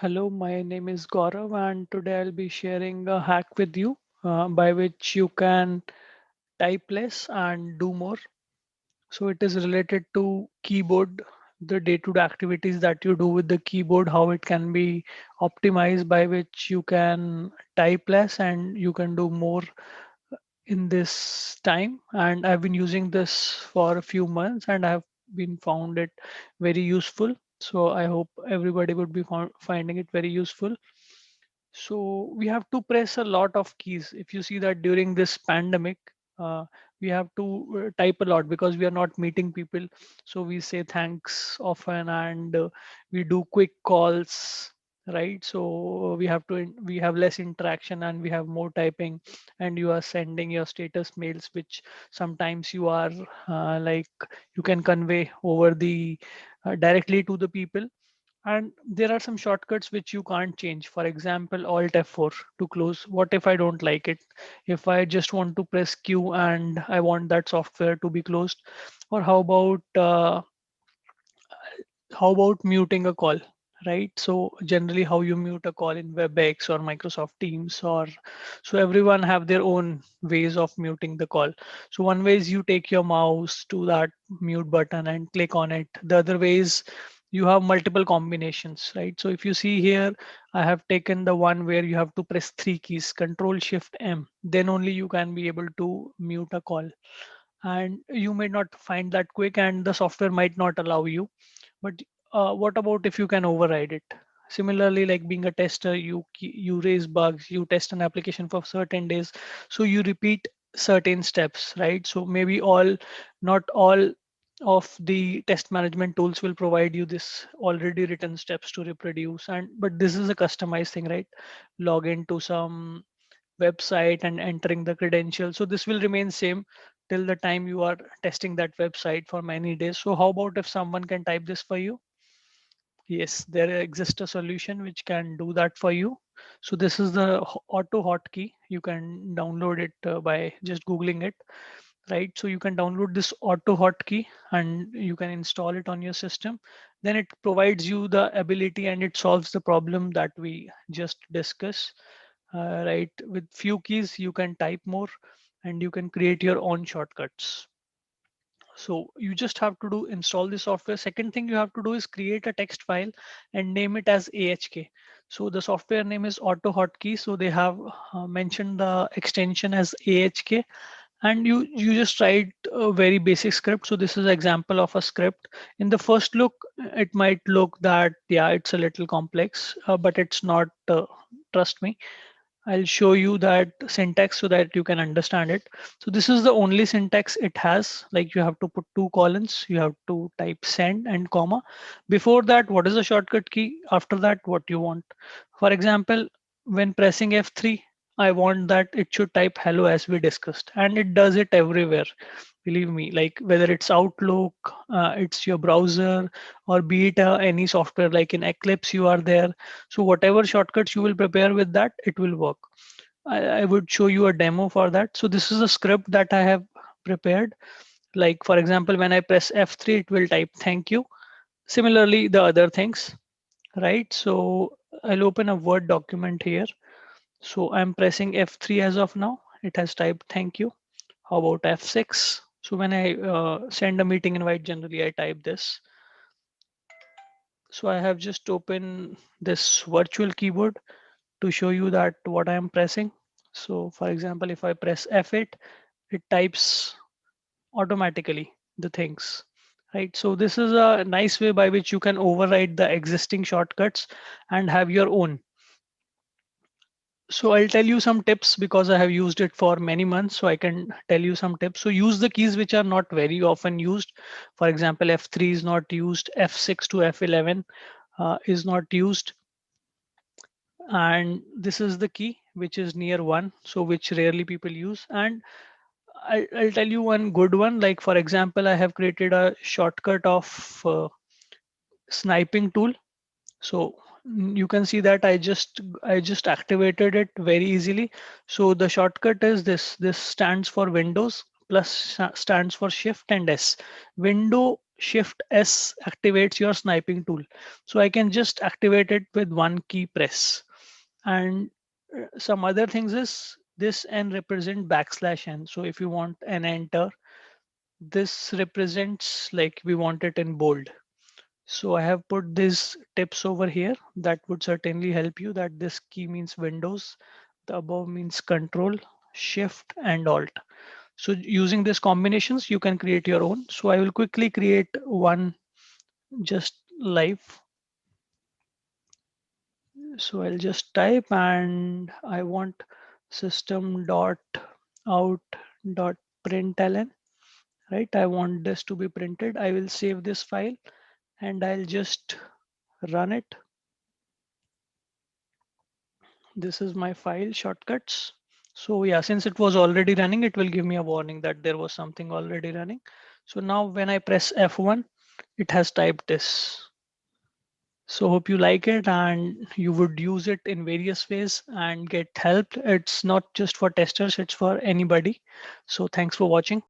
Hello, my name is Gaurav, and today I'll be sharing a hack with you by which you can type less and do more. So it is related to keyboard, the day-to-day activities that you do with the keyboard, how it can be optimized by which you can type less and you can do more in this time. And I've been using this for a few months and I've been found it very useful. So I hope everybody would be finding it very useful. So we have to press a lot of keys. If you see that during this pandemic, we have to type a lot because we are not meeting people. So we say thanks often and we do quick calls, right? So we have less interaction and we have more typing, and you are sending your status mails, which sometimes you are like you can convey over the directly to the people, and there are some shortcuts which you can't change. For example, Alt F4 to close. What if I don't like it? If I just want to press Q and I want that software to be closed, or how about muting a call, right? So generally, how you mute a call in WebEx or Microsoft Teams, or so everyone have their own ways of muting the call. So one way is you take your mouse to that mute button and click on it. The other way is you have multiple combinations, right? So if you see here, I have taken the one where you have to press three keys, Control Shift M. Then only you can be able to mute a call. And you may not find that quick, and the software might not allow you. But what about if you can override it? Similarly, like being a tester, you raise bugs, you test an application for certain days, so you repeat certain steps, right? So maybe not all of the test management tools will provide you this already written steps to reproduce, and but this is a customized thing, right? Log into some website and entering the credentials. So this will remain same till the time you are testing that website for many days. So how about if someone can type this for you? Yes, there exists a solution which can do that for you. So this is the auto hotkey. You can download it by just Googling it, right? So you can download this auto hotkey and you can install it on your system. Then it provides you the ability and it solves the problem that we just discussed, right? With few keys, you can type more and you can create your own shortcuts. So you just have to do install the software. Second thing you have to do is create a text file and name it as AHK. So the software name is Auto Hotkey. So they have mentioned the extension as AHK, and you just write a very basic script. So this is an example of a script. In the first look, it might look that yeah, it's a little complex, but it's not. Trust me. I'll show you that syntax so that you can understand it. So this is the only syntax it has. Like you have to put two colons, you have to type send and comma. Before that, what is the shortcut key? After that, what you want. For example, when pressing F3, I want that it should type hello as we discussed, and it does it everywhere. Believe me, like whether it's Outlook, it's your browser, or be it any software like in Eclipse, you are there. So whatever shortcuts you will prepare with that, it will work. I would show you a demo for that. So this is a script that I have prepared. Like for example, when I press F3, it will type thank you. Similarly, the other things, right? So I'll open a Word document here. So I'm pressing F3 as of now. It has typed thank you. How about F6? So when I send a meeting invite, generally I type this. So I have just opened this virtual keyboard to show you that what I am pressing. So for example, if I press F8, it types automatically the things, right? So this is a nice way by which you can override the existing shortcuts and have your own. So I'll tell you some tips because I have used it for many months. So I can tell you some tips. So use the keys which are not very often used. For example, F3 is not used, F6 to F11 is not used. And this is the key which is near one, so which rarely people use. And I'll tell you one good one. Like for example, I have created a shortcut of sniping tool. So you can see that I just activated it very easily. So the shortcut is this. This stands for Windows plus stands for Shift and S. Window Shift S activates your sniping tool. So I can just activate it with one key press. And some other things is this N represent \n. So if you want an enter, this represents like we want it in bold. So I have put these tips over here that would certainly help you, that this key means Windows, the above means Control, Shift and Alt. So using these combinations, you can create your own. So I will quickly create one just live. So I'll just type, and I want system.out.println, right? I want this to be printed. I will save this file and I'll just run it. This is my file shortcuts. So yeah, since it was already running, it will give me a warning that there was something already running. So now when I press F1, it has typed this. So hope you like it and you would use it in various ways and get help. It's not just for testers, it's for anybody. So thanks for watching.